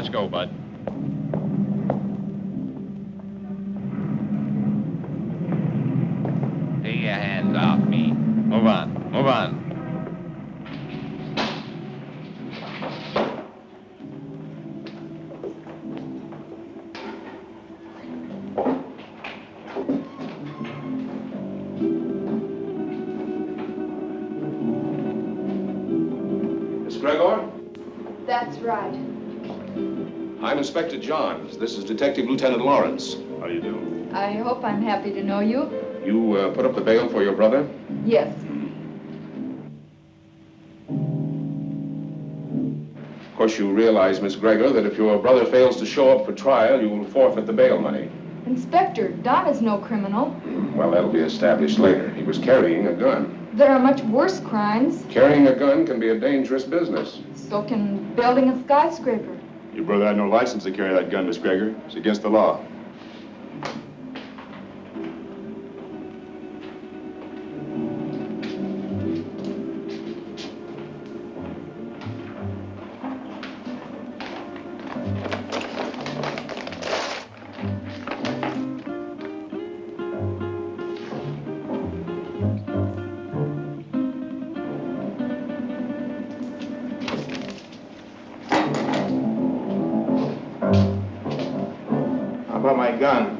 Let's go, Bud. Take your hands off me. Move on. Move on. Gregor? That's right. I'm Inspector Johns. This is Detective Lieutenant Lawrence. How do you do? I hope I'm happy to know you. You put up the bail for your brother? Yes. Of course, you realize, Miss Gregor, that if your brother fails to show up for trial, you will forfeit the bail money. Inspector, Don is no criminal. Well, that'll be established later. He was carrying a gun. There are much worse crimes. Carrying a gun can be a dangerous business. So can building a skyscraper. Your brother had no license to carry that gun, Miss Gregor. It's against the law. My gun.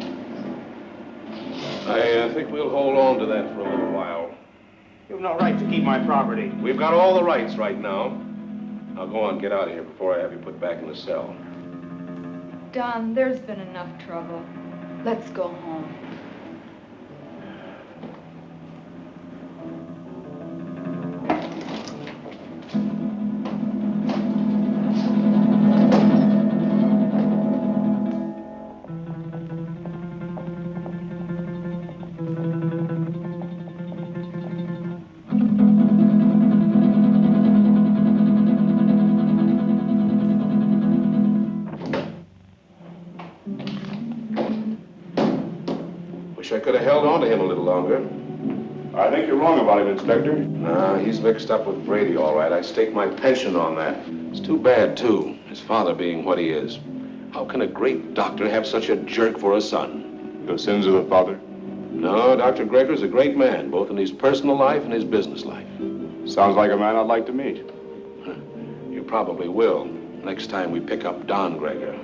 I think we'll hold on to that for a little while. You have no right to keep my property. We've got all the rights right now. Now go on, get out of here before I have you put back in the cell. Don, there's been enough trouble. Let's go home. I could have held on to him a little longer. I think you're wrong about him, Inspector. Nah, he's mixed up with Brady, all right. I stake my pension on that. It's too bad, too, his father being what he is. How can a great doctor have such a jerk for a son? The sins of the father? No, Dr. Gregor's a great man, both in his personal life and his business life. Sounds like a man I'd like to meet. You probably will, next time we pick up Don Gregor.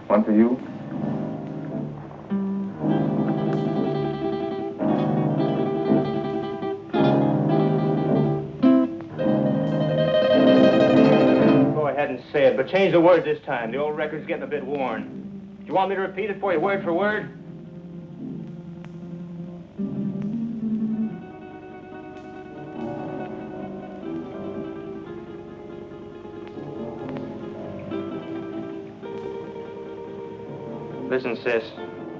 One for you. Go ahead and say it, but change the word this time. The old record's getting a bit worn. Do you want me to repeat it for you word for word? Listen, sis.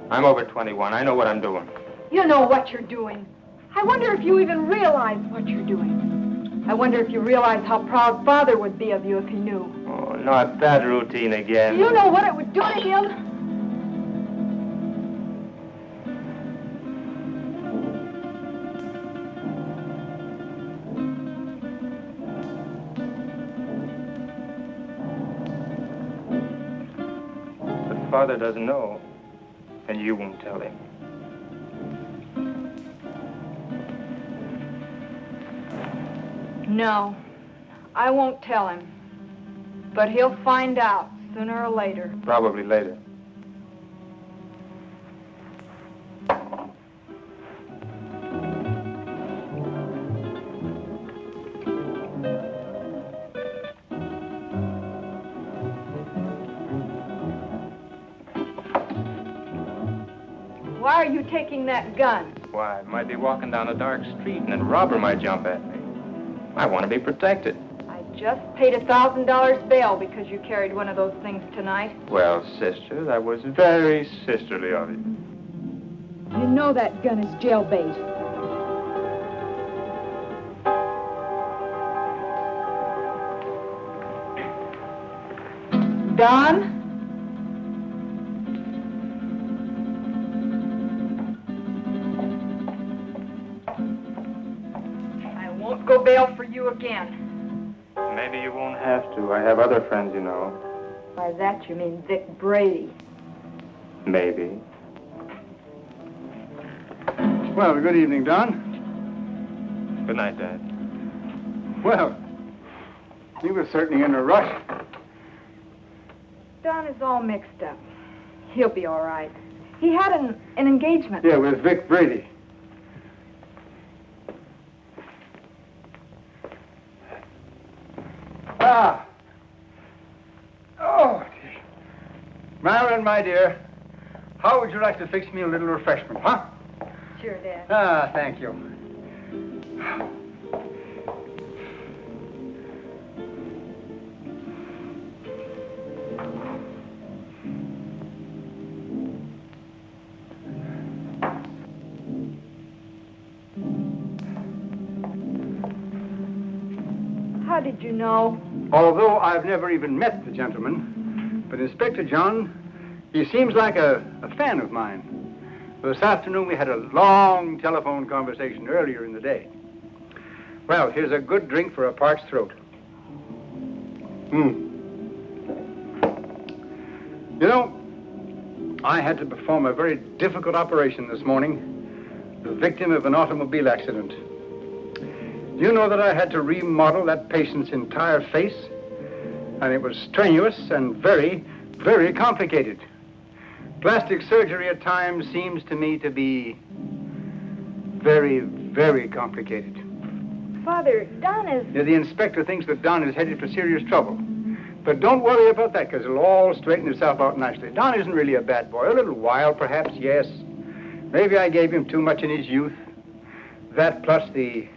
I'm over 21. I know what I'm doing. You know what you're doing. I wonder if you even realize what you're doing. I wonder if you realize how proud Father would be of you if he knew. Oh, not that routine again. You know what it would do to him? Father doesn't know, and you won't tell him. No, I won't tell him. But he'll find out sooner or later. Probably later. Why are you taking that gun? Why, I might be walking down a dark street and a robber might jump at me. I want to be protected. I just paid $1,000 bail because you carried one of those things tonight. Well, sister, that was very sisterly of you. You know that gun is jailbait. Don? I won't go bail for you again. Maybe you won't have to. I have other friends, you know. By that you mean Vic Brady. Maybe. Well, good evening, Don. Good night, Dad. Well, he was certainly in a rush. Don is all mixed up. He'll be all right. He had an engagement. Yeah, with Vic Brady. Ah. Oh, dear. Marilyn, my dear, how would you like to fix me a little refreshment, huh? Sure, Dad. Ah, thank you. How did you know? Although I've never even met the gentleman, but Inspector John, he seems like a fan of mine. This afternoon we had a long telephone conversation earlier in the day. Well, here's a good drink for a parched throat. You know, I had to perform a very difficult operation this morning, the victim of an automobile accident. Do you know that I had to remodel that patient's entire face? And it was strenuous and very, very complicated. Plastic surgery at times seems to me to be very, very complicated. Father, Don is... Yeah, the inspector thinks that Don is headed for serious trouble. But don't worry about that, because it'll all straighten itself out nicely. Don isn't really a bad boy. A little wild, perhaps, yes. Maybe I gave him too much in his youth. That plus the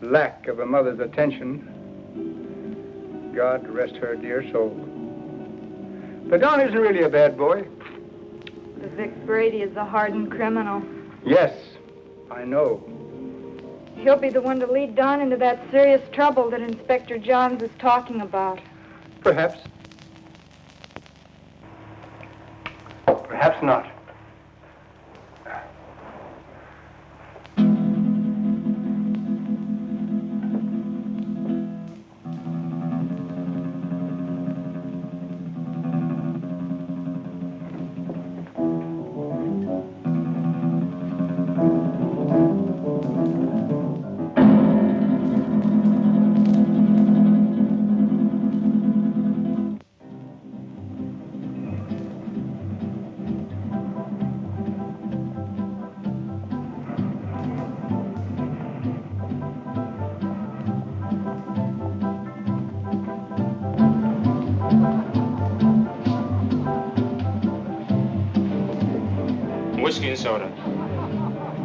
lack of a mother's attention. God rest her dear soul. But Don isn't really a bad boy. The Vic Brady is a hardened criminal. Yes, I know. He'll be the one to lead Don into that serious trouble that Inspector Johns is talking about. Perhaps. Perhaps not. Whiskey and soda.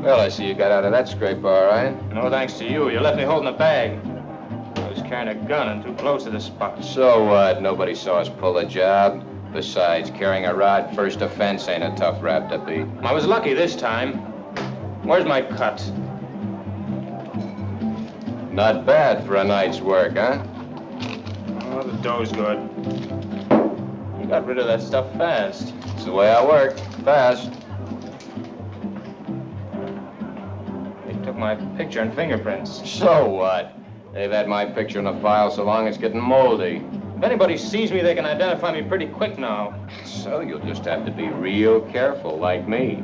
Well, I see you got out of that scrape all right. No thanks to you. You left me holding a bag. I was carrying a gun and too close to the spot. So what? Nobody saw us pull a job. Besides, carrying a rod first offense ain't a tough rap to beat. I was lucky this time. Where's my cut? Not bad for a night's work, huh? Oh, the dough's good. You got rid of that stuff fast. It's the way I work. Fast. Took my picture and fingerprints. So what? They've had my picture in the file so long it's getting moldy. anybody sees me, they can identify me pretty quick now. So you'll just have to be real careful, like me.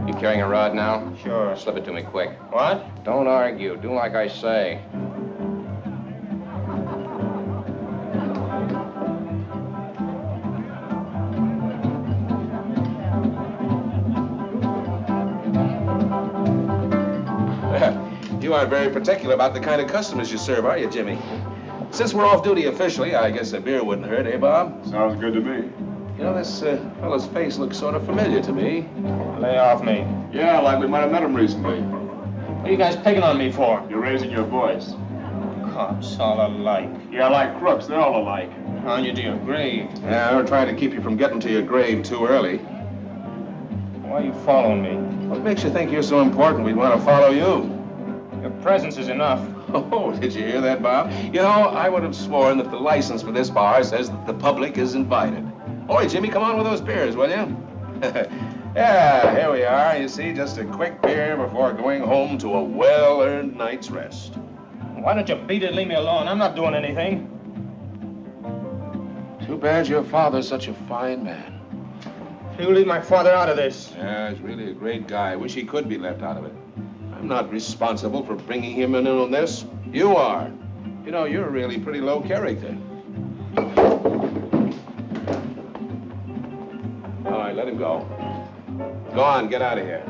You carrying a rod now? Sure. Slip it to me quick. What? Don't argue. Do like I say. You aren't very particular about the kind of customers you serve, are you, Jimmy? Since we're off duty officially, I guess a beer wouldn't hurt, eh, Bob? Sounds good to me. You know, this fellow's face looks sort of familiar to me. Lay off me. Yeah, like we might have met him recently. What are you guys picking on me for? You're raising your voice. Cops all alike. Yeah, like crooks, they're all alike. On you to your grave. Yeah, we're trying to keep you from getting to your grave too early. Why are you following me? What makes you think you're so important we'd want to follow you? Your presence is enough. Oh, did you hear that, Bob? You know, I would have sworn that the license for this bar says that the public is invited. Oi, Jimmy, come on with those beers, will you? Yeah, here we are. You see, just a quick beer before going home to a well-earned night's rest. Why don't you beat it and leave me alone? I'm not doing anything. Too bad your father's such a fine man. You leave my father out of this. Yeah, he's really a great guy. I wish he could be left out of it. I'm not responsible for bringing him in on this. You are. You know, you're really pretty low character. All right, let him go. Go on, get out of here.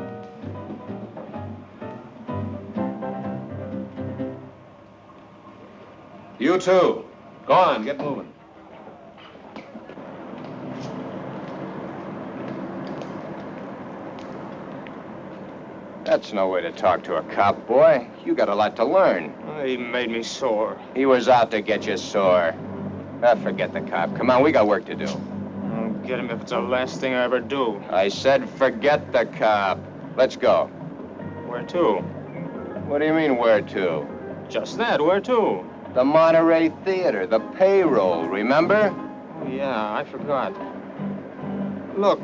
You too. Go on, get moving. That's no way to talk to a cop, boy. You got a lot to learn. He made me sore. He was out to get you sore. Forget the cop. Come on, we got work to do. I'll get him if it's the last thing I ever do. I said forget the cop. Let's go. Where to? What do you mean, where to? Just that, where to? The Monterey Theater, the payroll, remember? Oh, yeah, I forgot. Look,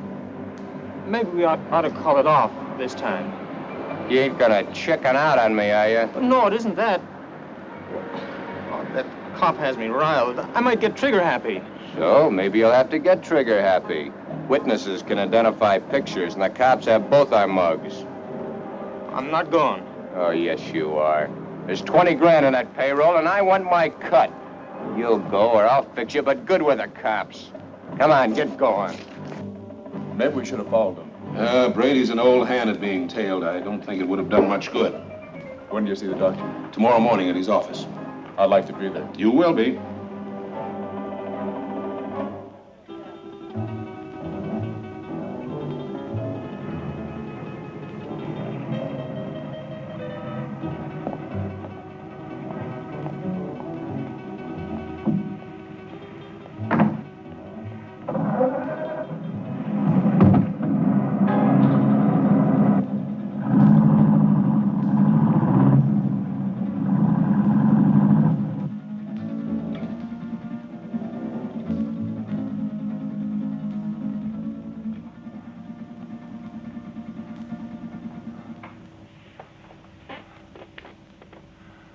maybe we ought to call it off this time. You ain't gonna chicken out on me, are you? No, it isn't that. Oh, that cop has me riled. I might get trigger happy. So, maybe you'll have to get trigger happy. Witnesses can identify pictures, and the cops have both our mugs. I'm not going. Oh, yes, you are. There's 20 grand in that payroll, and I want my cut. You'll go, or I'll fix you, but good with the cops. Come on, get going. Maybe we should have followed him. Brady's an old hand at being tailed. I don't think it would have done much good. When do you see the doctor? Tomorrow morning at his office. I'd like to be there. You will be.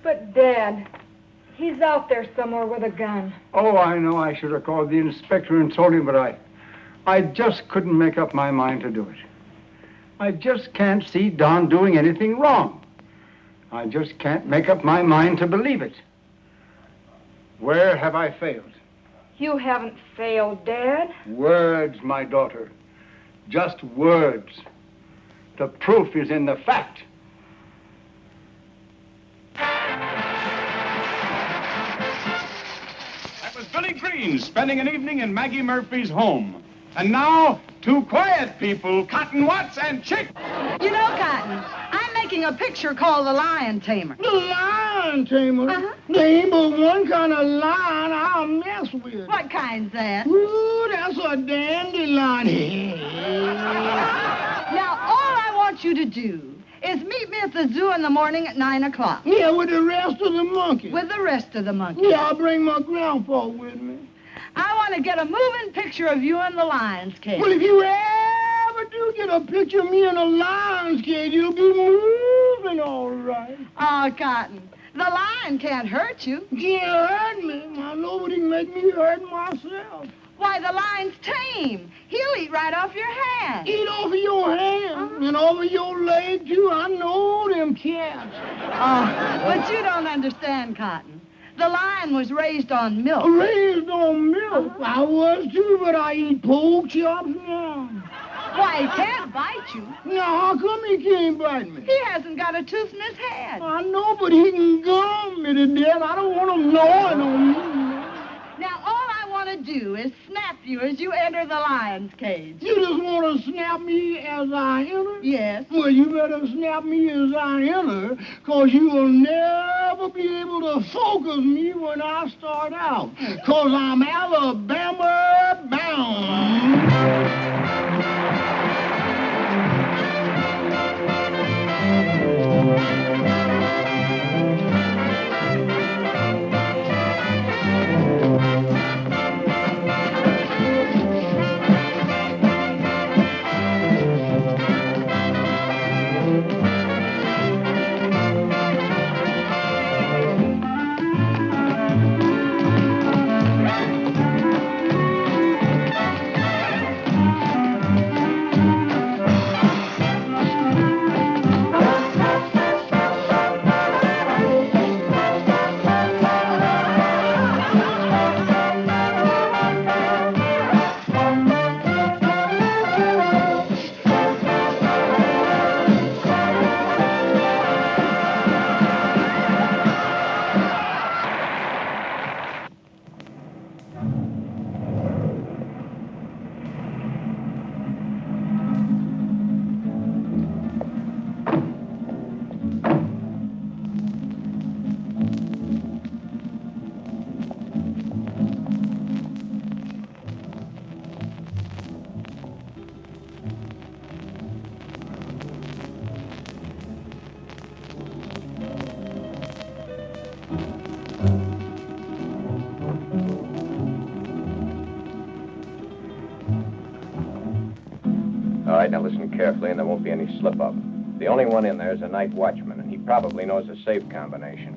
But, Dad, he's out there somewhere with a gun. Oh, I know I should have called the inspector and told him, but I just couldn't make up my mind to do it. I just can't see Don doing anything wrong. I just can't make up my mind to believe it. Where have I failed? You haven't failed, Dad. Words, my daughter. Just words. The proof is in the fact. That was Billy Green spending an evening in Maggie Murphy's home. And now, two quiet people, Cotton Watts and Chick. You know, Cotton, I'm making a picture called The Lion Tamer. The lion tamer? Uh-huh. There ain't but one kind of lion I'll mess with. What kind's that? Ooh, that's a dandelion. Now, all I want you to do is meet me at the zoo in the morning at 9 o'clock. Yeah, with the rest of the monkeys. With the rest of the monkeys. Yeah, I'll bring my grandpa with me. I want to get a moving picture of you in the lion's cage. Well, if you ever do get a picture of me in a lion's cage, you'll be moving all right. Oh, Cotton, The lion can't hurt you. Can't hurt me. Now, nobody can make me hurt myself. Why, the lion's tame. He'll eat right off your hand. Eat off of your hand and over your leg, too. I know them cats. Oh, but you don't understand, Cotton. The lion was raised on milk. Raised on milk. I was, too, but I eat pork chops now. Why, he can't bite you. Now, how come he can't bite me? He hasn't got a tooth in his head. I know, but he can gum me to death. I don't want him gnawing on me. Now, all I want to do is snap you as you enter the lion's cage. You just want to snap me as I enter? Yes. Well, you better snap me as I enter, because you will never be able to focus me when I start out, because I'm Alabama bound. All right, now listen carefully, and there won't be any slip-up. The only one in there is a night watchman, and he probably knows the safe combination.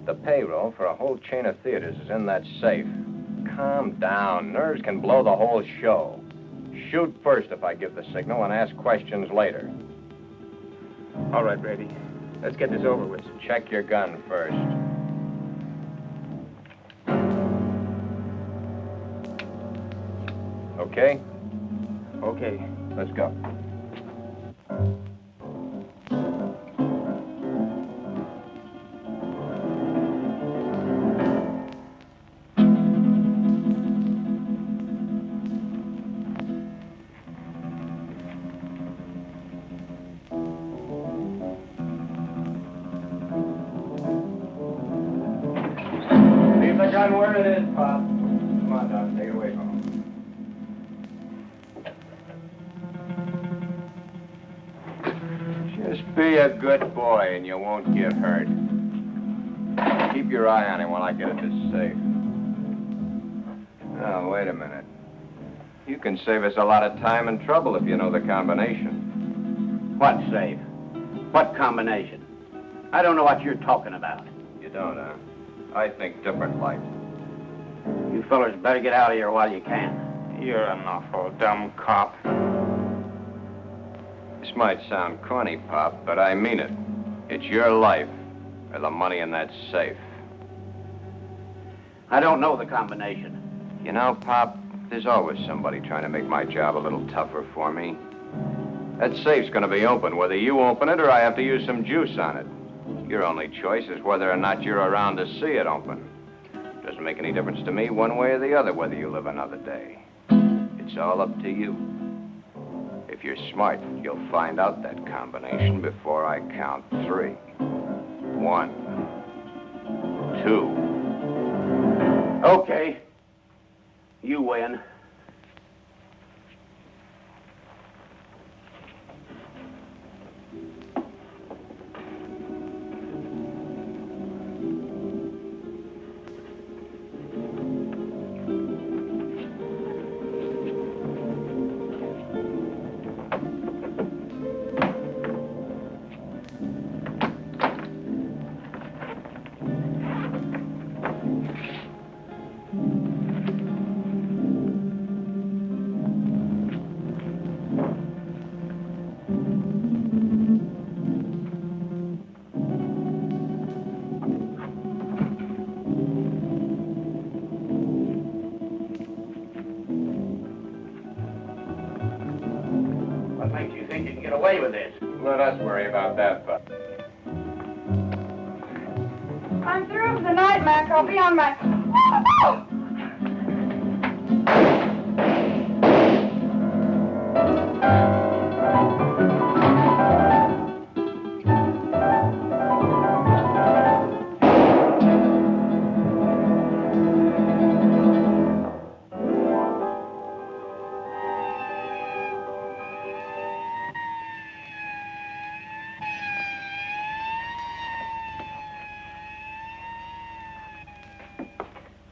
The payroll for a whole chain of theaters is in that safe. Calm down. Nerves can blow the whole show. Shoot first if I give the signal, and ask questions later. All right, Brady. Let's get this over with. Check your gun first. Okay? Okay. Let's go. Leave the gun where it is, Pop. Come on, Doc. Take it away from him. Just be a good boy and you won't get hurt. Keep your eye on him while I get at this safe. Now, wait a minute. You can save us a lot of time and trouble if you know the combination. What safe? What combination? I don't know what you're talking about. You don't, huh? I think different, like. You fellers better get out of here while you can. You're an awful dumb cop. This might sound corny, Pop, but I mean it. It's your life or the money in that safe. I don't know the combination. You know, Pop, there's always somebody trying to make my job a little tougher for me. That safe's going to be open, whether you open it or I have to use some juice on it. Your only choice is whether or not you're around to see it open. Doesn't make any difference to me one way or the other whether you live another day. It's all up to you. If you're smart, you'll find out that combination before I count 3. 1, 2. Okay. You win. get away with this. Let us worry about that, Bud. I'm through for the night, Mac. I'll be on my... Oh!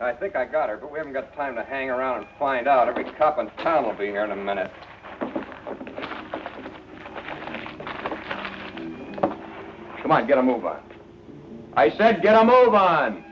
I think I got her, but we haven't got time to hang around and find out. Every cop in town will be here in a minute. Come on, get a move on. I said get a move on!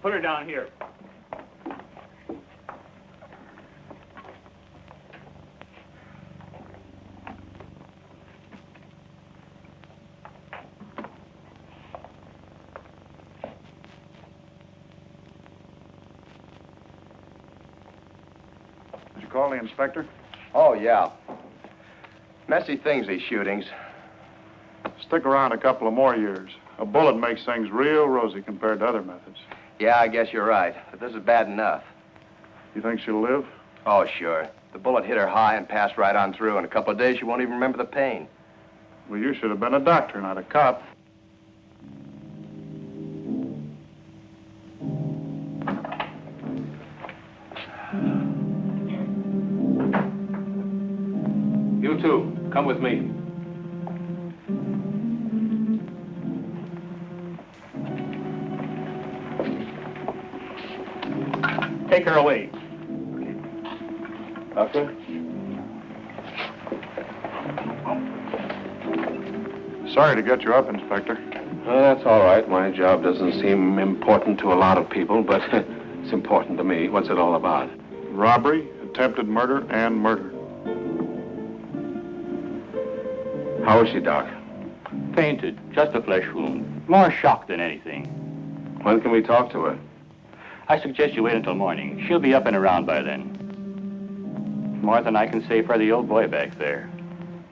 Put her down here. Did you call the inspector? Oh, yeah. Messy things, these shootings. Stick around a couple of more years. A bullet makes things real rosy compared to other methods. Yeah, I guess you're right. But this is bad enough. You think she'll live? Oh, sure. The bullet hit her high and passed right on through. In a couple of days, she won't even remember the pain. Well, you should have been a doctor, not a cop. You two, come with me. Take her away. Doctor? Sorry to get you up, Inspector. That's all right. My job doesn't seem important to a lot of people, but it's important to me. What's it all about? Robbery, attempted murder, and murder. How is she, Doc? Fainted, just a flesh wound. More shock than anything. When can we talk to her? I suggest you wait until morning. She'll be up and around by then. More than I can say for the old boy back there.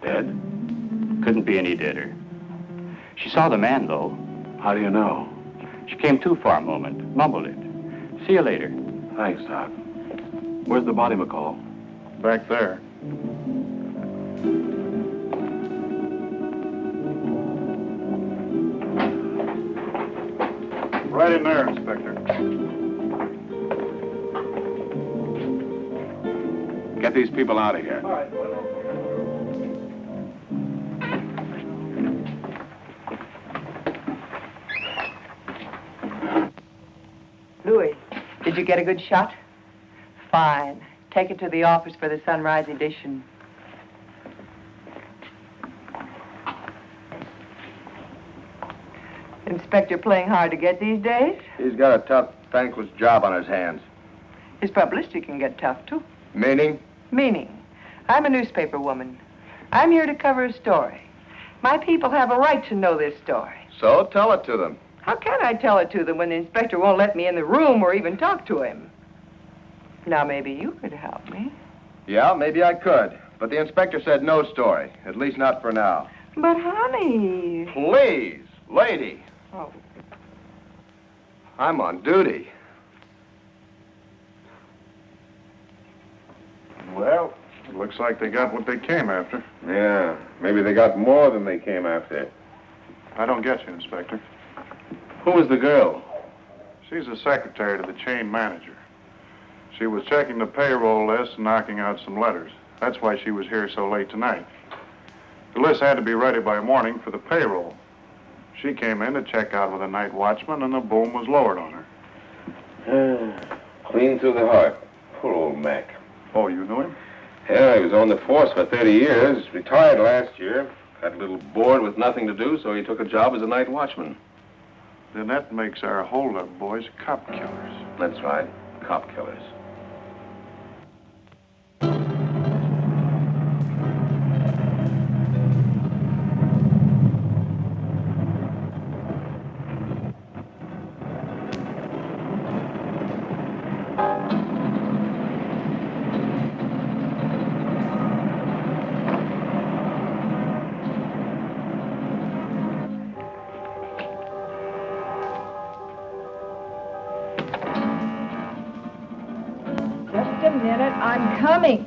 Dead? Couldn't be any deader. She saw the man, though. How do you know? She came to for a moment, mumbled it. See you later. Thanks, Doc. Where's the body, McCall? Back there. Right in there, Inspector. Get these people out of here. All right. Louis, did you get a good shot? Fine. Take it to the office for the sunrise edition. Inspector playing hard to get these days? He's got a tough, thankless job on his hands. His publicity can get tough, too. Meaning? Meaning, I'm a newspaper woman. I'm here to cover a story. My people have a right to know this story. So tell it to them. How can I tell it to them when the inspector won't let me in the room or even talk to him? Now, maybe you could help me. Yeah, maybe I could. But the inspector said no story. At least not for now. But, honey... Please, lady. Oh. I'm on duty. Well, it looks like they got what they came after. Yeah, maybe they got more than they came after. I don't get you, Inspector. Who was the girl? She's the secretary to the chain manager. She was checking the payroll list and knocking out some letters. That's why she was here so late tonight. The list had to be ready by morning for the payroll. She came in to check out with a night watchman, and the boom was lowered on her. Clean through the heart. Poor old Mac. Oh, you knew him? Yeah, he was on the force for 30 years. Retired last year. Got a little bored with nothing to do, so he took a job as a night watchman. Then that makes our hold-up boys cop killers. That's right. Cop killers. I'm coming.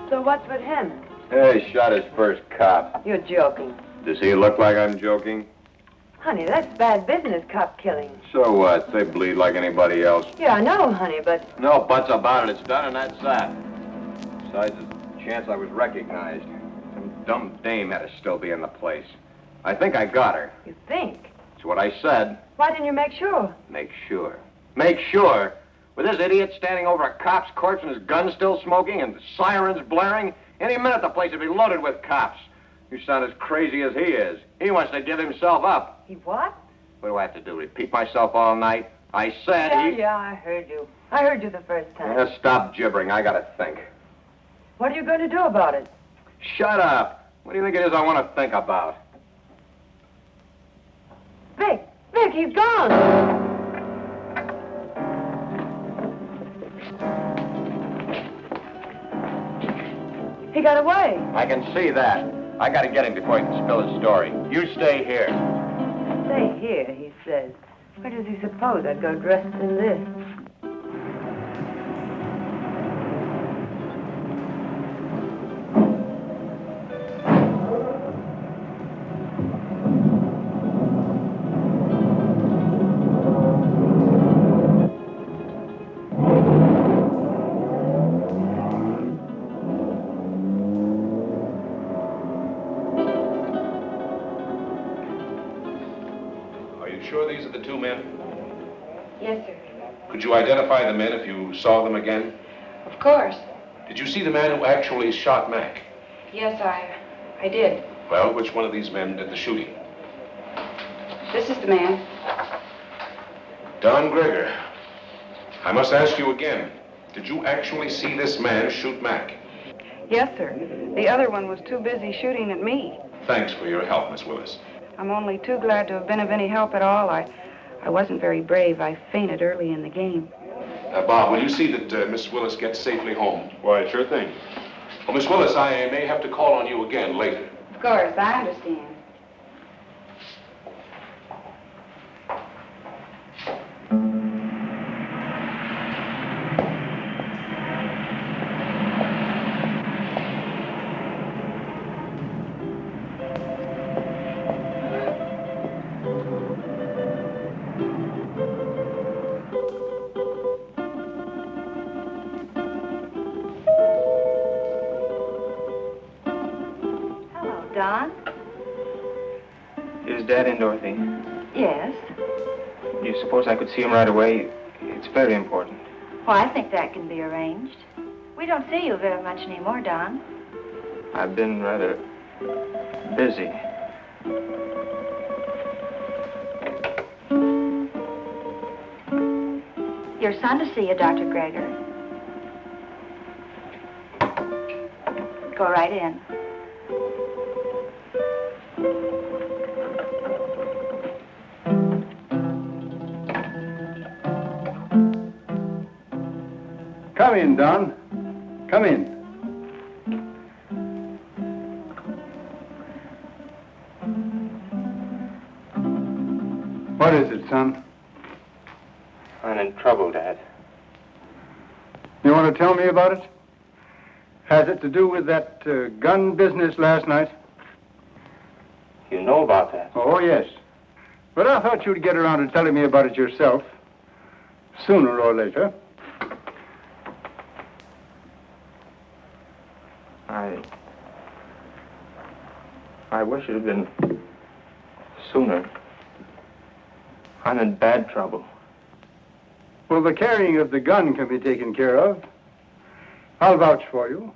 So what's with him? Hey, shot his first cop. You're joking. Does he look like I'm joking? Honey, that's bad business, cop killing. So what? They bleed like anybody else. Yeah, I know, honey, but... No buts about it. It's done and that's that. Besides, there's a chance I was recognized. Some dumb dame had to still be in the place. I think I got her. You think? That's what I said. Why didn't you make sure? Make sure. Make sure? With this idiot standing over a cop's corpse and his gun still smoking and the sirens blaring, any minute the place would be loaded with cops. You sound as crazy as he is. He wants to give himself up. He what? What do I have to do, repeat myself all night? I said Yeah, I heard you. I heard you the first time. Yeah, stop gibbering. I gotta think. What are you going to do about it? Shut up. What do you think it is I want to think about? Vic, he's gone. He got away. I can see that. I gotta get him before he can spill his story. You stay here. Stay here, he says. Where does he suppose I'd go dressed in this? Could you identify the men if you saw them again? Of course. Did you see the man who actually shot Mac? Yes, I did. Well, which one of these men did the shooting? This is the man. Don Gregor. I must ask you again. Did you actually see this man shoot Mac? Yes, sir. The other one was too busy shooting at me. Thanks for your help, Miss Willis. I'm only too glad to have been of any help at all. I wasn't very brave. I fainted early in the game. Bob, will you see that Miss Willis gets safely home? Why, sure thing. Well, Miss Willis, I may have to call on you again later. Of course, I understand. Don? Is Dad in, Dorothy? Yes. Do you suppose I could see him right away? It's very important. Well, I think that can be arranged. We don't see you very much anymore, Don. I've been rather busy. Your son to see you, Dr. Gregor. Go right in. Come in, Don. Come in. What is it, son? I'm in trouble, Dad. You want to tell me about it? Has it to do with that gun business last night? You know about that? Oh, yes. But I thought you'd get around to telling me about it yourself. Sooner or later. I wish it had been sooner. I'm in bad trouble. Well, the carrying of the gun can be taken care of. I'll vouch for you.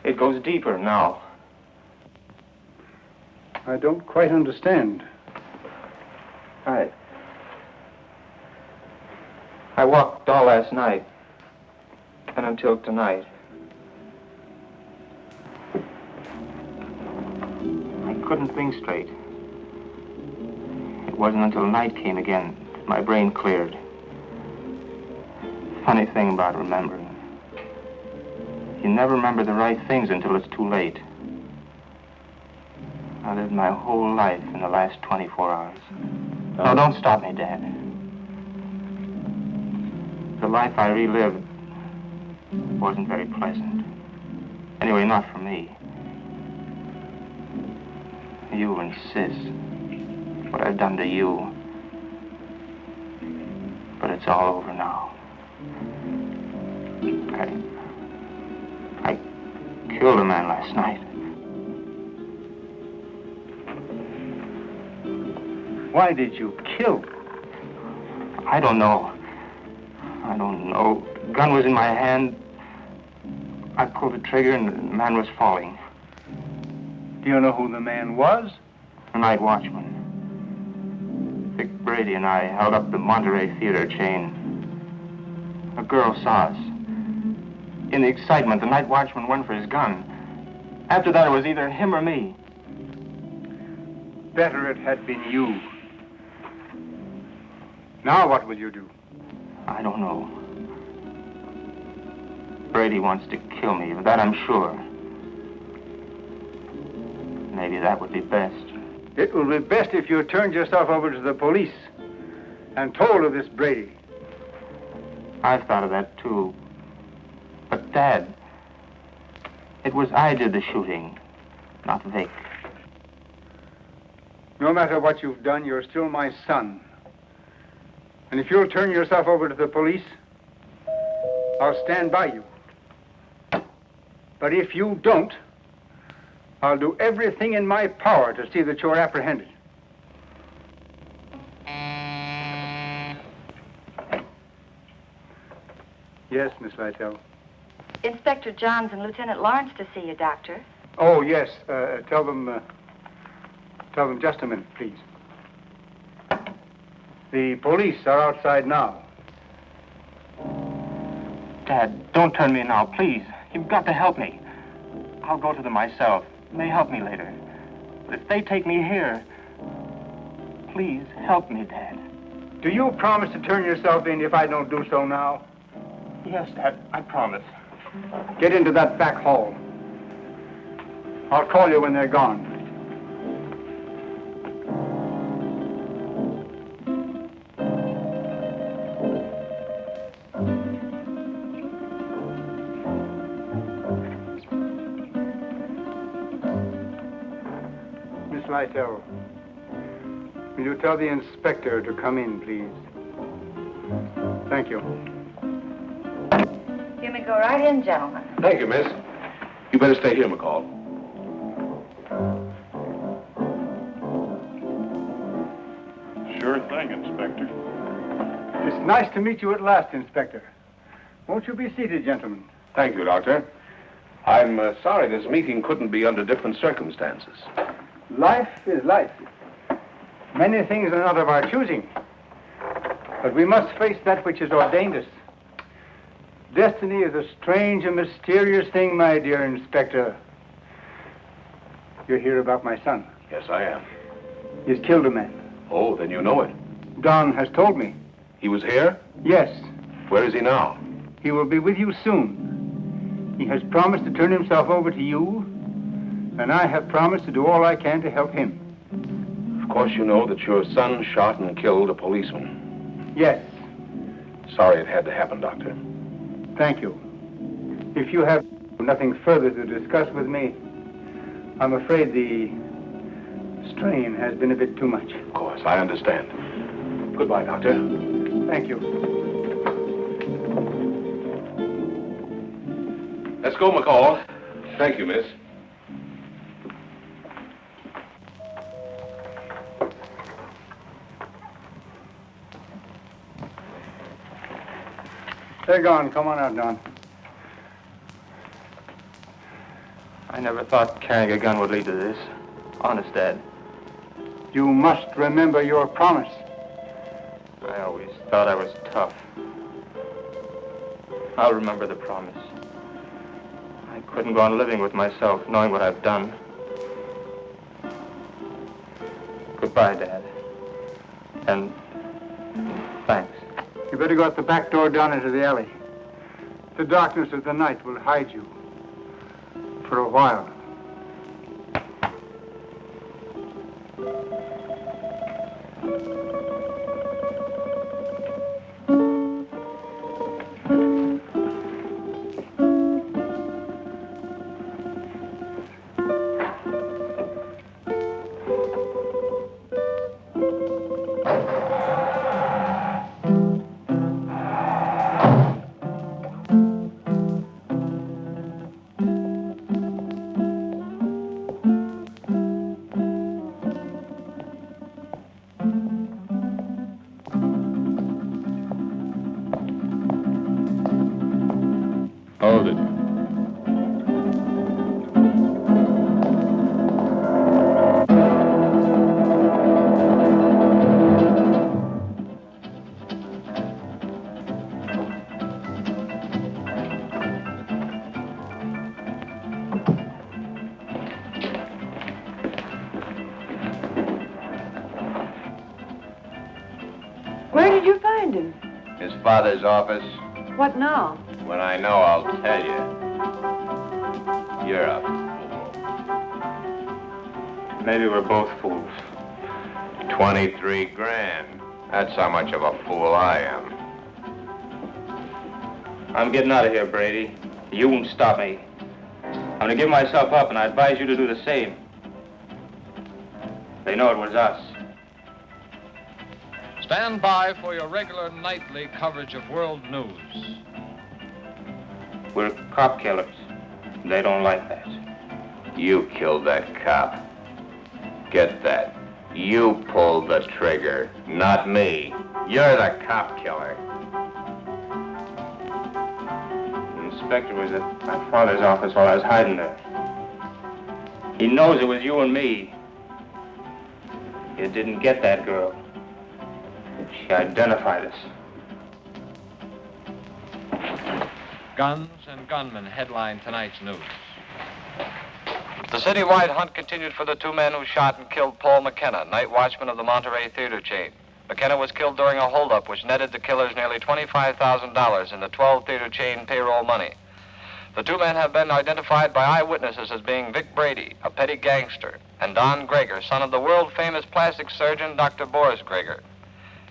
It goes deeper now. I don't quite understand. I walked all last night and until tonight. I couldn't think straight. It wasn't until night came again that my brain cleared. Funny thing about remembering. You never remember the right things until it's too late. I lived my whole life in the last 24 hours. No, don't stop me, Dad. The life I relived wasn't very pleasant. Anyway, not for me. You and Sis. What I've done to you. But it's all over now. I killed a man last night. Why did you kill? I don't know. The gun was in my hand. I pulled the trigger and the man was falling. Do you know who the man was? The night watchman. Vic Brady and I held up the Monterey Theater chain. A girl saw us. In the excitement, the night watchman went for his gun. After that, it was either him or me. Better it had been you. Now what will you do? I don't know. Brady wants to kill me, of that I'm sure. Maybe that would be best. It will be best if you turned yourself over to the police and told of this Brady. I've thought of that, too. But, Dad, it was I did the shooting, not Vic. No matter what you've done, you're still my son. And if you'll turn yourself over to the police, I'll stand by you. But if you don't, I'll do everything in my power to see that you're apprehended. Yes, Miss Lytle. Inspector Johns and Lieutenant Lawrence to see you, Doctor. Oh, yes. Tell them just a minute, please. The police are outside now. Dad, don't turn me now, please. You've got to help me. I'll go to them myself. They help me later. But if they take me here, please help me, Dad. Do you promise to turn yourself in if I don't do so now? Yes, Dad, I promise. Get into that back hall. I'll call you when they're gone. Miss Lytle, will you tell the inspector to come in, please? Thank you. You may go right in, gentlemen. Thank you, miss. You better stay here, McCall. Sure thing, Inspector. It's nice to meet you at last, Inspector. Won't you be seated, gentlemen? Thank you, Doctor. I'm sorry this meeting couldn't be under different circumstances. Life is life. Many things are not of our choosing. But we must face that which has ordained us. Destiny is a strange and mysterious thing, my dear Inspector. You're here about my son. Yes, I am. He's killed a man. Oh, then you know it. Don has told me. He was here? Yes. Where is he now? He will be with you soon. He has promised to turn himself over to you, and I have promised to do all I can to help him. Of course you know that your son shot and killed a policeman. Yes. Sorry it had to happen, Doctor. Thank you. If you have nothing further to discuss with me, I'm afraid the strain has been a bit too much. Of course, I understand. Goodbye, Doctor. Thank you. Let's go, McCall. Thank you, miss. They're gone. Come on out, Don. I never thought carrying a gun would lead to this. Honest, Dad. You must remember your promise. I always thought I was tough. I'll remember the promise. I couldn't go on living with myself, knowing what I've done. Goodbye, Dad. And thanks. You better go out the back door down into the alley. The darkness of the night will hide you. For a while. Hold it. Where did you find him? His father's office. What now? When I know, I'll tell you. You're a fool. Maybe we're both fools. 23 grand. That's how much of a fool I am. I'm getting out of here, Brady. You won't stop me. I'm gonna give myself up, and I advise you to do the same. They know it was us. Stand by for your regular nightly coverage of world news. We're cop killers. They don't like that. You killed that cop. Get that. You pulled the trigger, not me. You're the cop killer. The inspector was at my father's office while I was hiding there. He knows it was you and me. You didn't get that girl. She identified us. Guns and gunmen headline tonight's news. The citywide hunt continued for the two men who shot and killed Paul McKenna, night watchman of the Monterey theater chain. McKenna was killed during a holdup which netted the killers nearly $25,000 in the 12 theater chain payroll money. The two men have been identified by eyewitnesses as being Vic Brady, a petty gangster, and Don Gregor, son of the world-famous plastic surgeon Dr. Boris Gregor.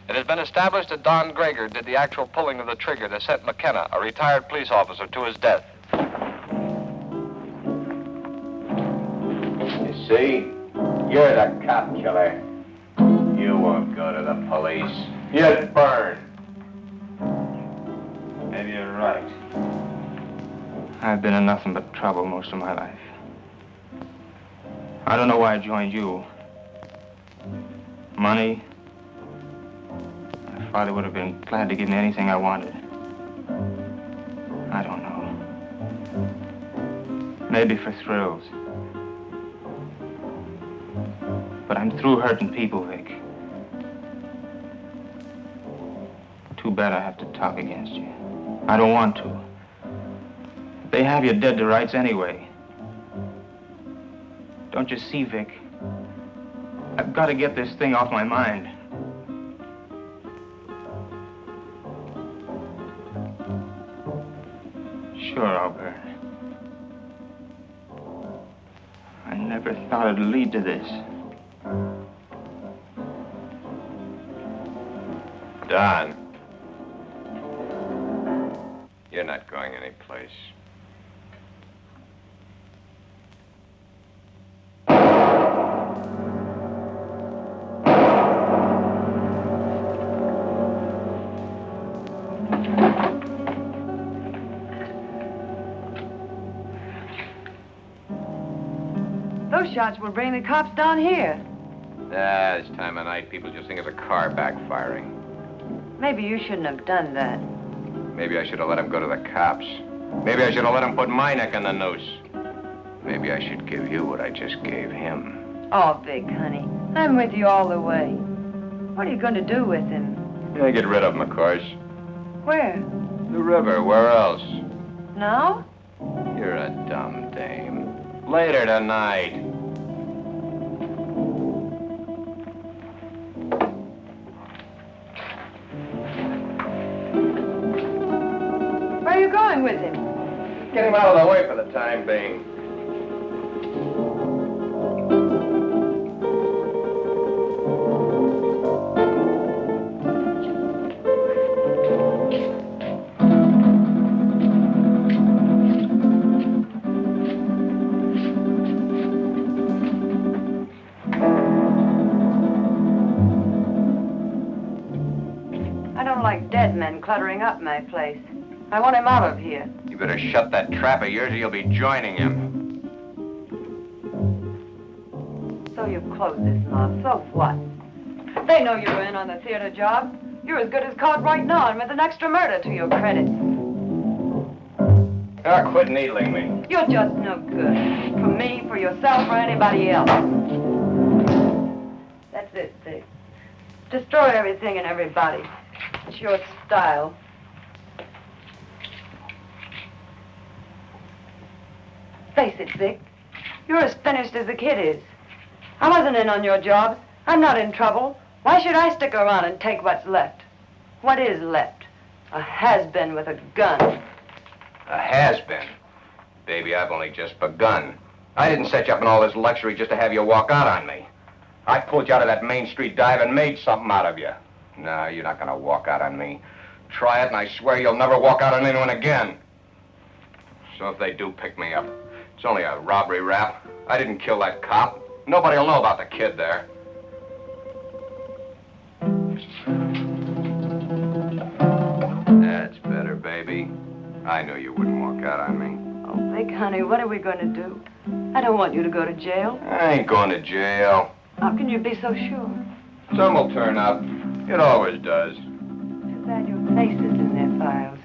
It has been established that Don Gregor did the actual pulling of the trigger that sent McKenna, a retired police officer, to his death. You see? You're the cop killer. You won't go to the police. You'd burn. Maybe you're right. I've been in nothing but trouble most of my life. I don't know why I joined you. Money? My father would have been glad to give me anything I wanted. I don't know. Maybe for thrills. But I'm through hurting people, Vic. Too bad I have to talk against you. I don't want to. They have you dead to rights anyway. Don't you see, Vic? I've got to get this thing off my mind. Sure, I'll burn. I never thought it'd lead to this. Don. You're not going anyplace. Those shots will bring the cops down here. This time of night, people just think it's a car backfiring. Maybe you shouldn't have done that. Maybe I should have let him go to the cops. Maybe I should have let him put my neck in the noose. Maybe I should give you what I just gave him. Oh, Vic, honey, I'm with you all the way. What are you going to do with him? Yeah, get rid of him, of course. Where? The river, where else? Now? You're a dumb dame. Later tonight. Where are you going with him? Get him out of the way for the time being. Dead men cluttering up my place. I want him out of here. You better shut that trap of yours or you'll be joining him. So you've closed this mob. So what? They know you're in on the theater job. You're as good as caught right now and with an extra murder to your credit. Now quit needling me. You're just no good. For me, for yourself, or anybody else. That's it, Vic. Destroy everything and everybody. It's your style. Face it, Vic. You're as finished as the kid is. I wasn't in on your jobs. I'm not in trouble. Why should I stick around and take what's left? What is left? A has-been with a gun. A has-been? Baby, I've only just begun. I didn't set you up in all this luxury just to have you walk out on me. I pulled you out of that Main Street dive and made something out of you. No, you're not going to walk out on me. Try it, and I swear you'll never walk out on anyone again. So if they do pick me up, it's only a robbery rap. I didn't kill that cop. Nobody will know about the kid there. That's better, baby. I knew you wouldn't walk out on me. Oh, Vic, honey, what are we going to do? I don't want you to go to jail. I ain't going to jail. How can you be so sure? Some will turn up. It always does. Too bad your face is in their files.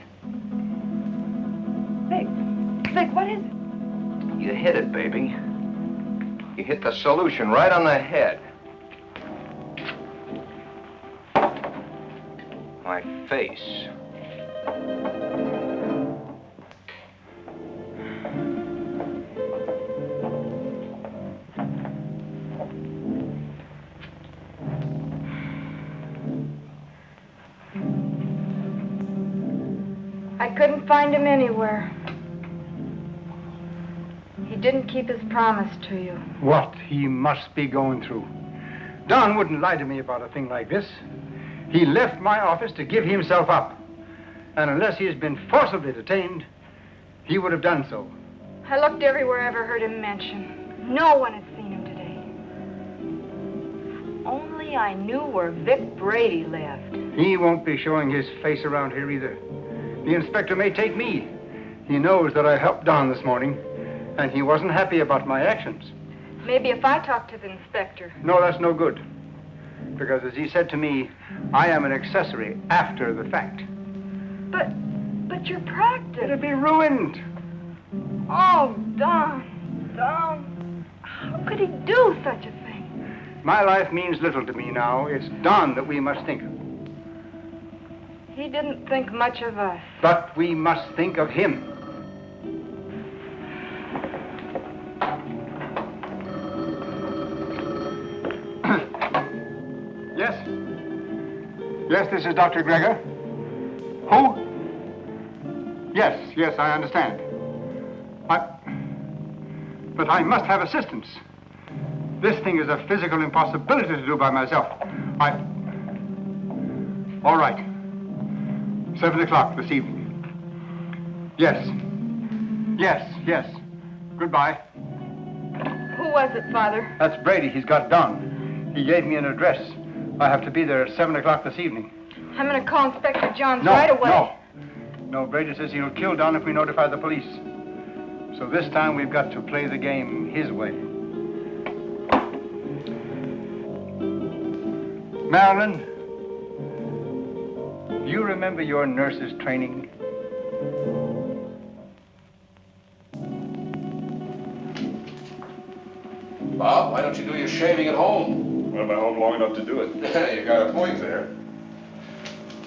Vic, what is it? You hit it, baby. You hit the solution right on the head. My face. I couldn't find him anywhere. He didn't keep his promise to you. What he must be going through. Don wouldn't lie to me about a thing like this. He left my office to give himself up. And unless he has been forcibly detained, he would have done so. I looked everywhere I ever heard him mention. No one had seen him today. If only I knew where Vic Brady lived. He won't be showing his face around here either. The inspector may take me. He knows that I helped Don this morning, and he wasn't happy about my actions. Maybe if I talk to the inspector. No, that's no good. Because as he said to me, I am an accessory after the fact. But your practice. It'll be ruined. Oh, Don. How could he do such a thing? My life means little to me now. It's Don that we must think of. He didn't think much of us. But we must think of him. Yes? Yes, this is Dr. Gregor. Who? Yes, I understand. But I must have assistance. This thing is a physical impossibility to do by myself. All right. 7 o'clock this evening. Yes. Goodbye. Who was it, Father? That's Brady. He's got Don. He gave me an address. I have to be there at 7 o'clock this evening. I'm going to call Inspector Johns right away. No, Brady says he'll kill Don if we notify the police. So this time we've got to play the game his way. Marilyn, do you remember your nurse's training? Bob, why don't you do your shaving at home? Well, I'm at home long enough to do it. You got a point there.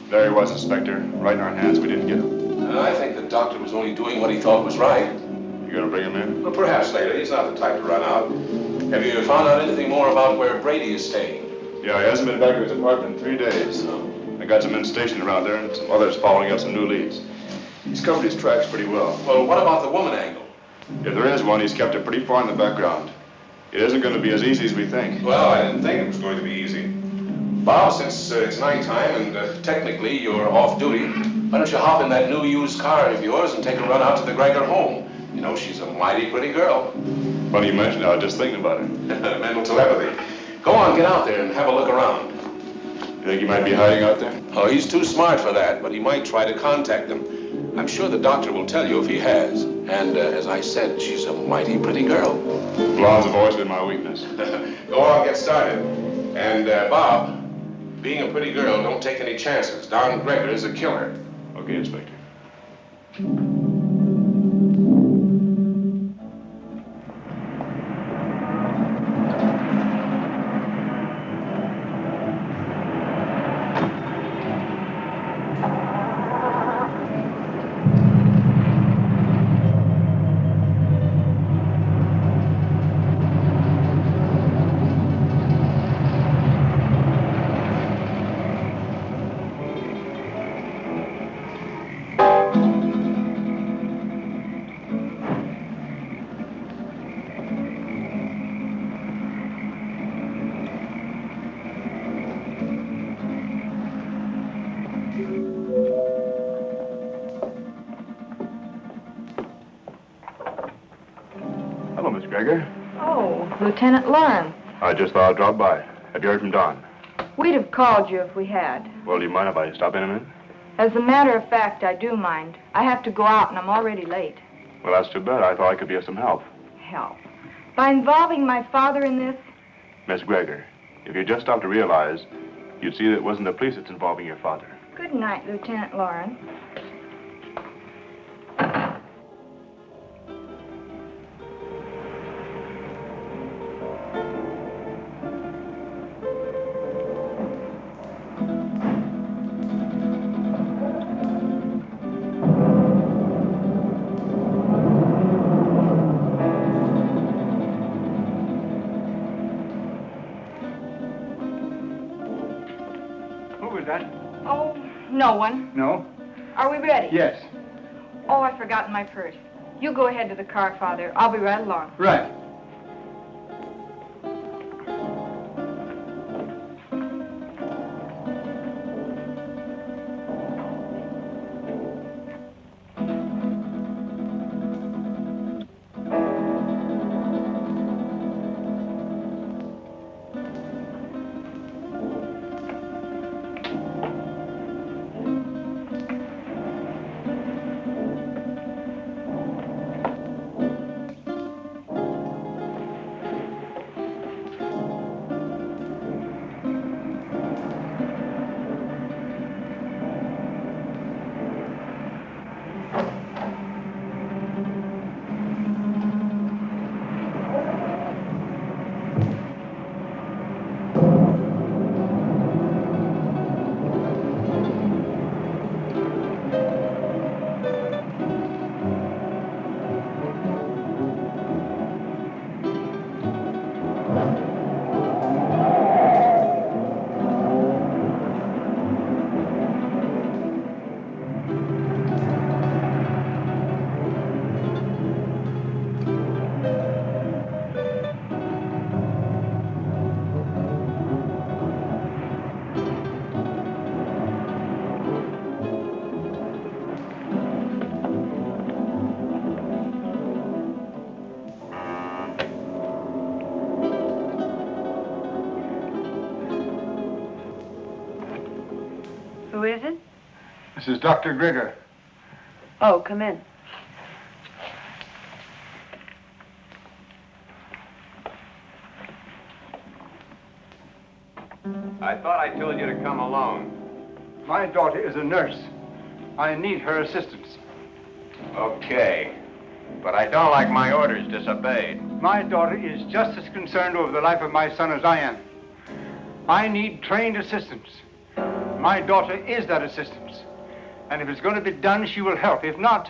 There he was, Inspector. Right in our hands. We didn't get him. I think the doctor was only doing what he thought was right. You gonna bring him in? Well, perhaps later. He's not the type to run out. Have you found out anything more about where Brady is staying? Yeah, he hasn't been back to his apartment in 3 days. I got some men stationed around there and some others following up some new leads. He's covered his tracks pretty well. Well, what about the woman angle? If there is one, he's kept it pretty far in the background. It isn't going to be as easy as we think. Well, I didn't think it was going to be easy. Bob, since it's nighttime and technically you're off duty, why don't you hop in that new used car of yours and take a run out to the Gregor home? You know, she's a mighty pretty girl. Funny you mention it. I was just thinking about it. Mental telepathy. Go on, get out there and have a look around. You think he might be hiding out there? Oh, he's too smart for that, but he might try to contact them. I'm sure the doctor will tell you if he has. And as I said, she's a mighty pretty girl. Blondes have always been my weakness. Go on, get started. And, Bob, being a pretty girl, don't take any chances. Don Gregor is a killer. Okay, Inspector. Gregor? Oh, Lieutenant Lauren. I just thought I'd drop by. Have you heard from Don? We'd have called you if we had. Well, do you mind if I stop in a minute? As a matter of fact, I do mind. I have to go out and I'm already late. Well, that's too bad. I thought I could be of some help. Help? By involving my father in this? Miss Gregor, if you just stopped to realize, you'd see that it wasn't the police that's involving your father. Good night, Lieutenant Lauren. No one. No? Are we ready? Yes. Oh, I've forgotten my purse. You go ahead to the car, Father. I'll be right along. Right. This is Dr. Gregor. Oh, come in. I thought I told you to come alone. My daughter is a nurse. I need her assistance. Okay. But I don't like my orders disobeyed. My daughter is just as concerned over the life of my son as I am. I need trained assistance. My daughter is that assistance. And if it's going to be done, she will help. If not,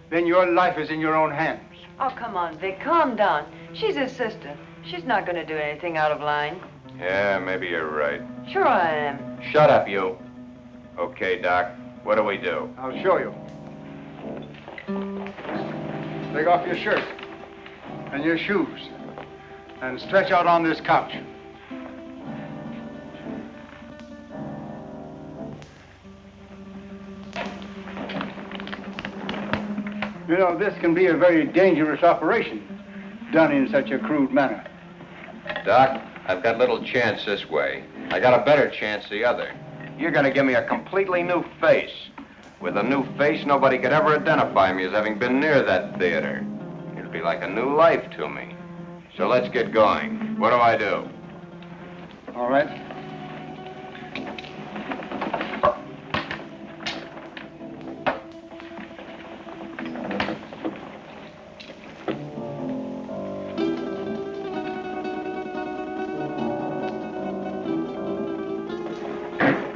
then your life is in your own hands. Oh, come on, Vic, calm down. She's his sister. She's not going to do anything out of line. Yeah, maybe you're right. Sure I am. Shut up, you. Okay, Doc. What do we do? I'll show you. Take off your shirt and your shoes and stretch out on this couch. You know, this can be a very dangerous operation done in such a crude manner. Doc, I've got little chance this way. I got a better chance the other. You're gonna give me a completely new face. With a new face, nobody could ever identify me as having been near that theater. It'll be like a new life to me. So let's get going. What do I do? All right.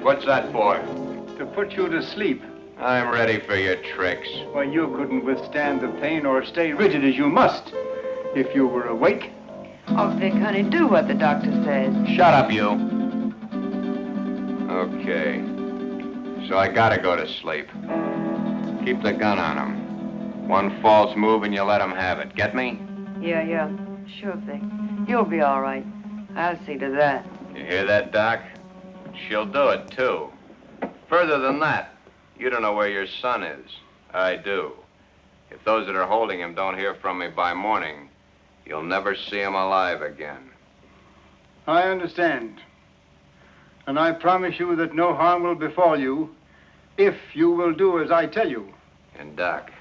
What's that for? To put you to sleep. I'm ready for your tricks. Well, you couldn't withstand the pain or stay rigid as you must if you were awake. Oh, Vic, honey, do what the doctor says. Shut up, you. Okay. So I gotta go to sleep. Keep the gun on him. One false move and you let him have it. Get me? Yeah. Sure, Vic. You'll be all right. I'll see to that. You hear that, Doc? She'll do it, too. Further than that, you don't know where your son is. I do. If those that are holding him don't hear from me by morning, you'll never see him alive again. I understand. And I promise you that no harm will befall you if you will do as I tell you. And, Doc,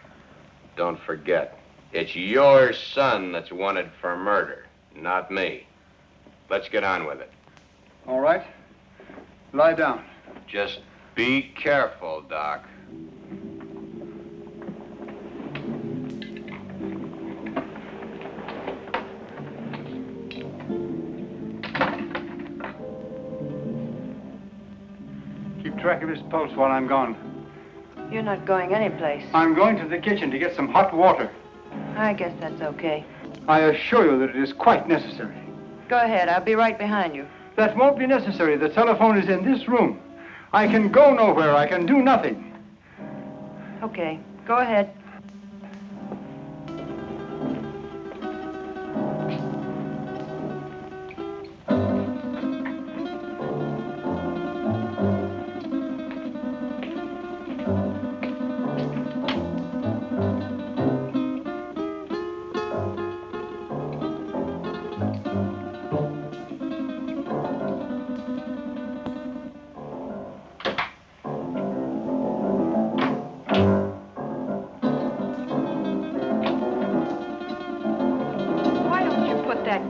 don't forget, it's your son that's wanted for murder, not me. Let's get on with it. All right. Lie down. Just be careful, Doc. Keep track of his pulse while I'm gone. You're not going anyplace. I'm going to the kitchen to get some hot water. I guess that's okay. I assure you that it is quite necessary. Go ahead. I'll be right behind you. That won't be necessary. The telephone is in this room. I can go nowhere. I can do nothing. Okay. Go ahead.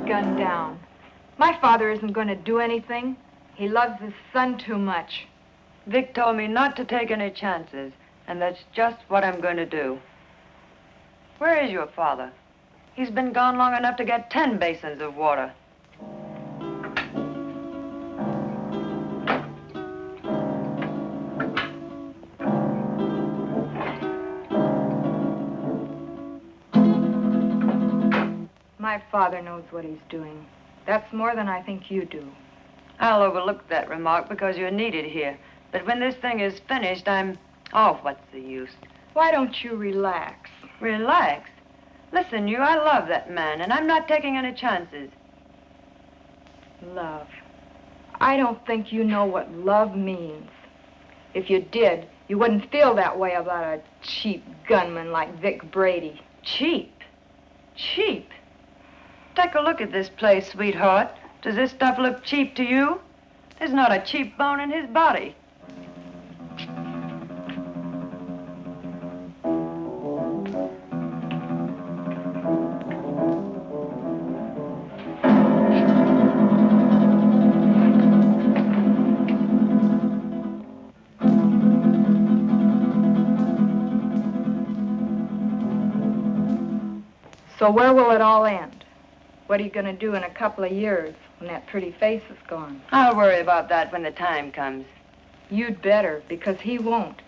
Gun down. My father isn't going to do anything. He loves his son too much. Vic told me not to take any chances, and that's just what I'm going to do. Where is your father? He's been gone long enough to get 10 basins of water. My father knows what he's doing. That's more than I think you do. I'll overlook that remark because you're needed here. But when this thing is finished, Oh, what's the use? Why don't you relax? Relax? Listen, I love that man, and I'm not taking any chances. Love. I don't think you know what love means. If you did, you wouldn't feel that way about a cheap gunman like Vic Brady. Cheap? Cheap? Take a look at this place, sweetheart. Does this stuff look cheap to you? There's not a cheap bone in his body. So where will it all end? What are you going to do in a couple of years when that pretty face is gone? I'll worry about that when the time comes. You'd better, because he won't.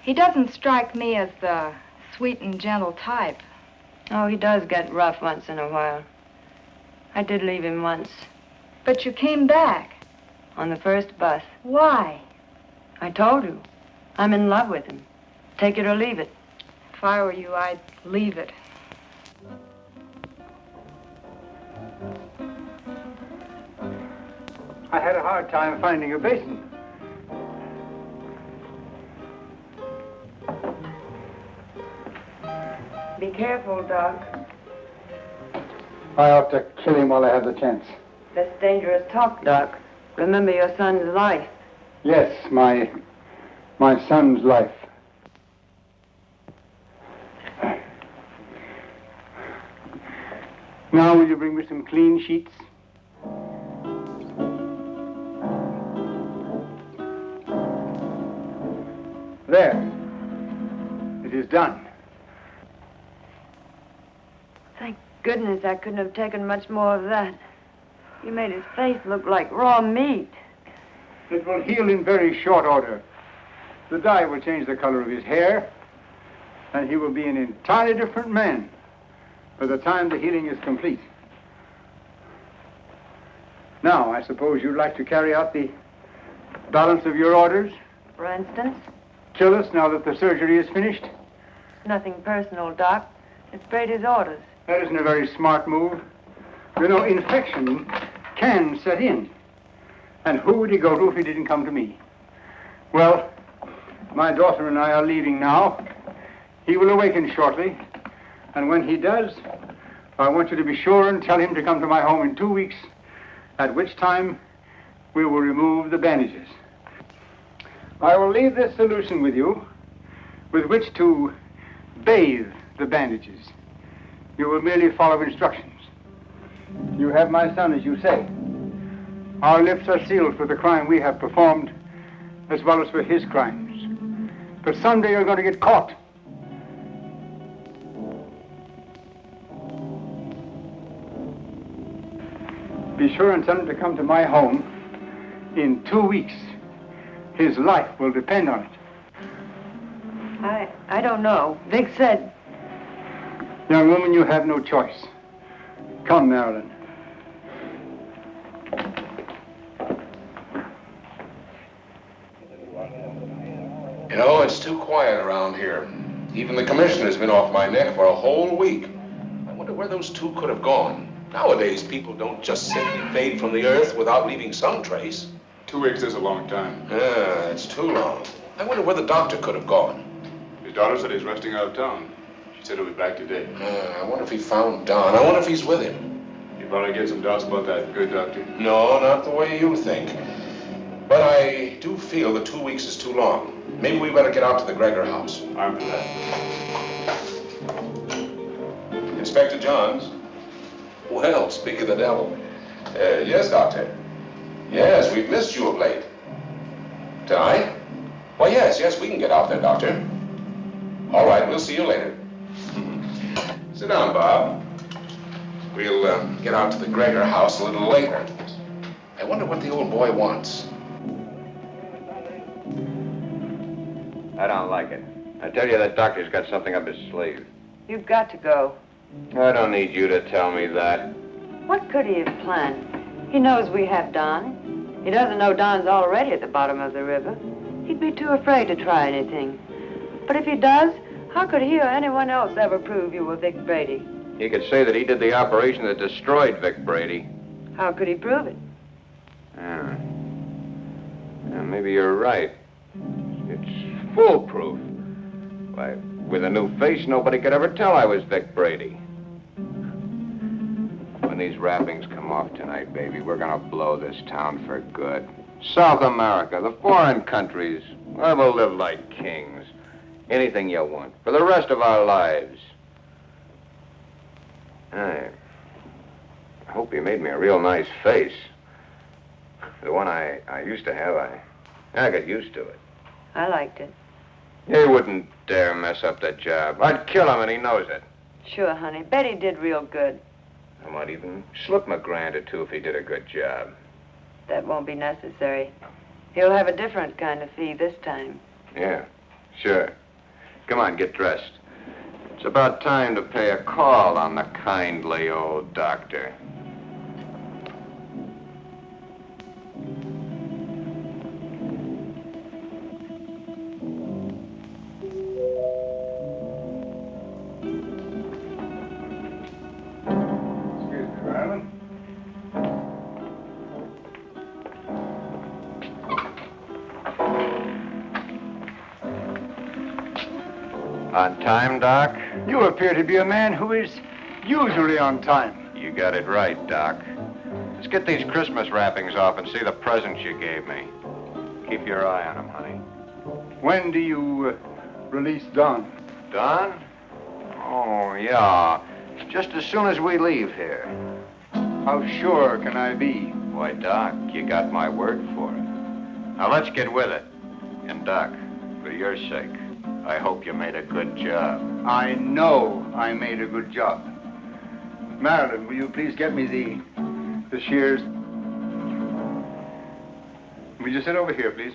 He doesn't strike me as the sweet and gentle type. Oh, he does get rough once in a while. I did leave him once. But you came back. On the first bus. Why? I told you. I'm in love with him. Take it or leave it. If I were you, I'd leave it. I had a hard time finding a basin. Be careful, Doc. I ought to kill him while I have the chance. That's dangerous talk, Doc. Remember your son's life. Yes, my son's life. Now, will you bring me some clean sheets? There. It is done. Thank goodness I couldn't have taken much more of that. You made his face look like raw meat. It will heal in very short order. The dye will change the color of his hair, and he will be an entirely different man by the time the healing is complete. Now, I suppose you'd like to carry out the balance of your orders? For instance? Kill us now that the surgery is finished? Nothing personal, Doc. It's Brady's orders. That isn't a very smart move. You know, infection can set in. And who would he go to if he didn't come to me? Well, my daughter and I are leaving now. He will awaken shortly. And when he does, I want you to be sure and tell him to come to my home in 2 weeks, at which time we will remove the bandages. I will leave this solution with you, with which to bathe the bandages. You will merely follow instructions. You have my son, as you say. Our lips are sealed for the crime we have performed, as well as for his crimes. But someday you're going to get caught. Be sure and tell him to come to my home in 2 weeks. His life will depend on it. I don't know. Vic said... Young woman, you have no choice. Come, Marilyn. You know, it's too quiet around here. Even the commissioner's been off my neck for a whole week. I wonder where those two could have gone. Nowadays, people don't just simply fade from the earth without leaving some trace. 2 weeks is a long time. Yeah, it's too long. I wonder where the doctor could have gone. His daughter said he's resting out of town. She said he'll be back today. I wonder if he found Don. I wonder if he's with him. You probably get some doubts about that, good doctor. No, not the way you think. But I do feel that 2 weeks is too long. Maybe we better get out to the Gregor house. I'm for that. Inspector Johns. Well, speak of the devil. Yes, Doctor. Yes, we've missed you of late. Tonight? Well, yes, we can get out there, Doctor. All right, we'll see you later. Sit down, Bob. We'll get out to the Gregor house a little later. I wonder what the old boy wants. I don't like it. I tell you, that doctor's got something up his sleeve. You've got to go. I don't need you to tell me that. What could he have planned? He knows we have Don. He doesn't know Don's already at the bottom of the river. He'd be too afraid to try anything. But if he does, how could he or anyone else ever prove you were Vic Brady? He could say that he did the operation that destroyed Vic Brady. How could he prove it? Yeah, maybe you're right. It's foolproof. Why, with a new face, nobody could ever tell I was Vic Brady. When these wrappings come off tonight, baby, we're gonna blow this town for good. South America, the foreign countries, where we'll live like kings. Anything you want, for the rest of our lives. I hope you made me a real nice face. The one I used to have, I got used to it. I liked it. He wouldn't dare mess up the job. I'd kill him, and he knows it. Sure, honey. Betty did real good. I might even slip him $1,000 or $2 if he did a good job. That won't be necessary. He'll have a different kind of fee this time. Yeah, sure. Come on, get dressed. It's about time to pay a call on the kindly old doctor. Excuse me, Marilyn. On time, Doc? You appear to be a man who is usually on time. You got it right, Doc. Let's get these Christmas wrappings off and see the presents you gave me. Keep your eye on them, honey. When do you release Don? Don? Oh, yeah. Just as soon as we leave here. How sure can I be? Why, Doc, you got my word for it. Now, let's get with it. And, Doc, for your sake, I hope you made a good job. I know I made a good job. Marilyn, will you please get me the shears? Will you sit over here, please?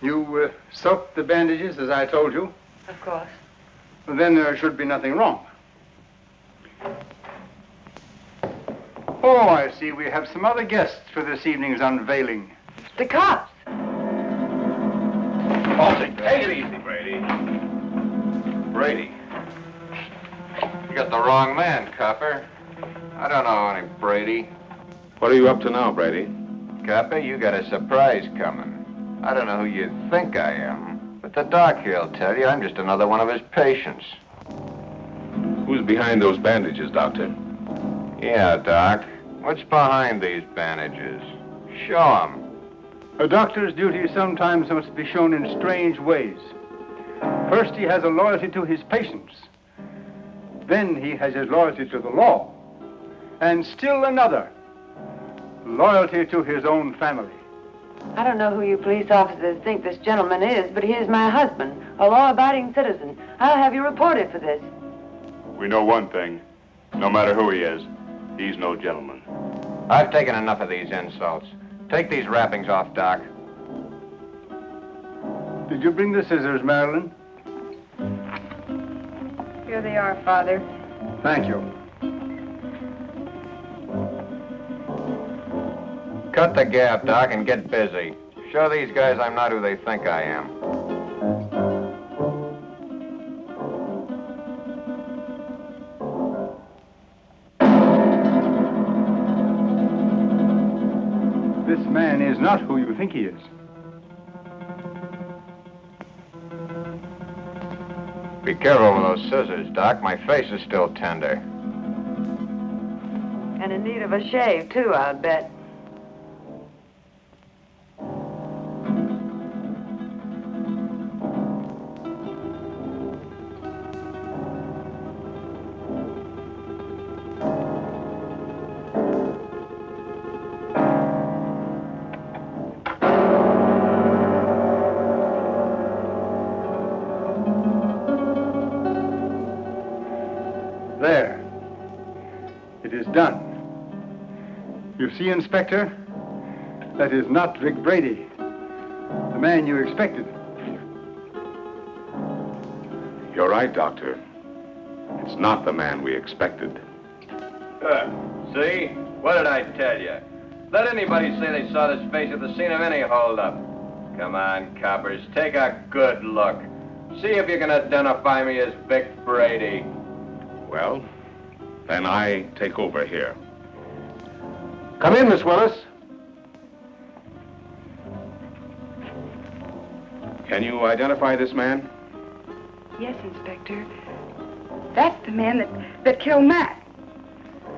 You soaked the bandages as I told you? Of course. Well, then there should be nothing wrong. Oh, I see. We have some other guests for this evening's unveiling. The cops. Take it easy, Brady. Brady. You got the wrong man, copper. I don't know any Brady. What are you up to now, Brady? Copper, you got a surprise coming. I don't know who you think I am, but the doc here'll tell you I'm just another one of his patients. Who's behind those bandages, Doctor? Yeah, Doc. What's behind these bandages? Show 'em. A doctor's duty sometimes must be shown in strange ways. First, he has a loyalty to his patients. Then he has his loyalty to the law. And still another, loyalty to his own family. I don't know who you police officers think this gentleman is, but he is my husband, a law-abiding citizen. I'll have you reported for this. We know one thing. No matter who he is, he's no gentleman. I've taken enough of these insults. Take these wrappings off, Doc. Did you bring the scissors, Marilyn? Here they are, Father. Thank you. Cut the gap, Doc, and get busy. Show these guys I'm not who they think I am. This man is not who you think he is. Be careful with those scissors, Doc. My face is still tender. And in need of a shave, too, I'll bet. There. It is done. You see, Inspector? That is not Vic Brady, the man you expected. You're right, Doctor. It's not the man we expected. See? What did I tell you? Let anybody say they saw this face at the scene of any holdup. Come on, coppers, take a good look. See if you can identify me as Vic Brady. Well, then I take over here. Come in, Miss Willis. Can you identify this man? Yes, Inspector. That's the man that killed Matt.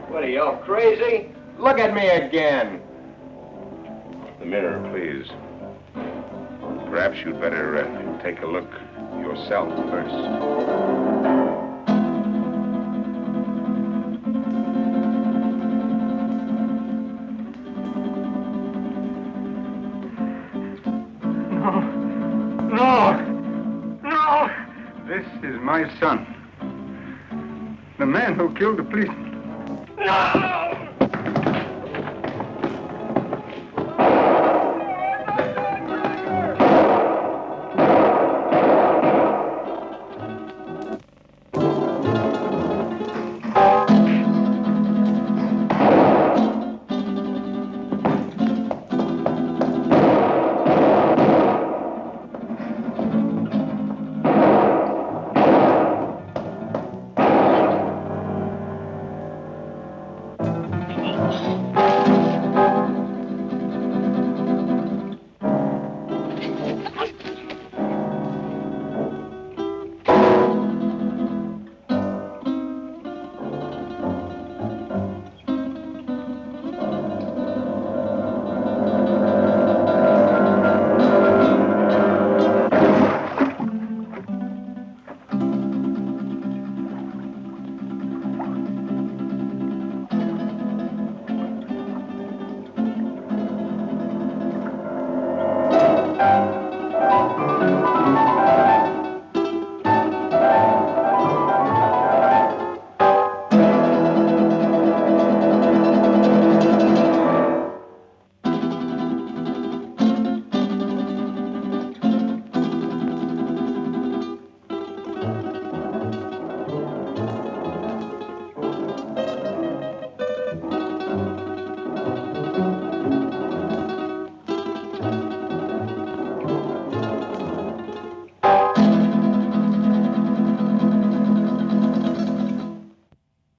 What are you, all crazy? Look at me again. The mirror, please. Perhaps you'd better take a look yourself first. is my son. The man who killed the policeman. No!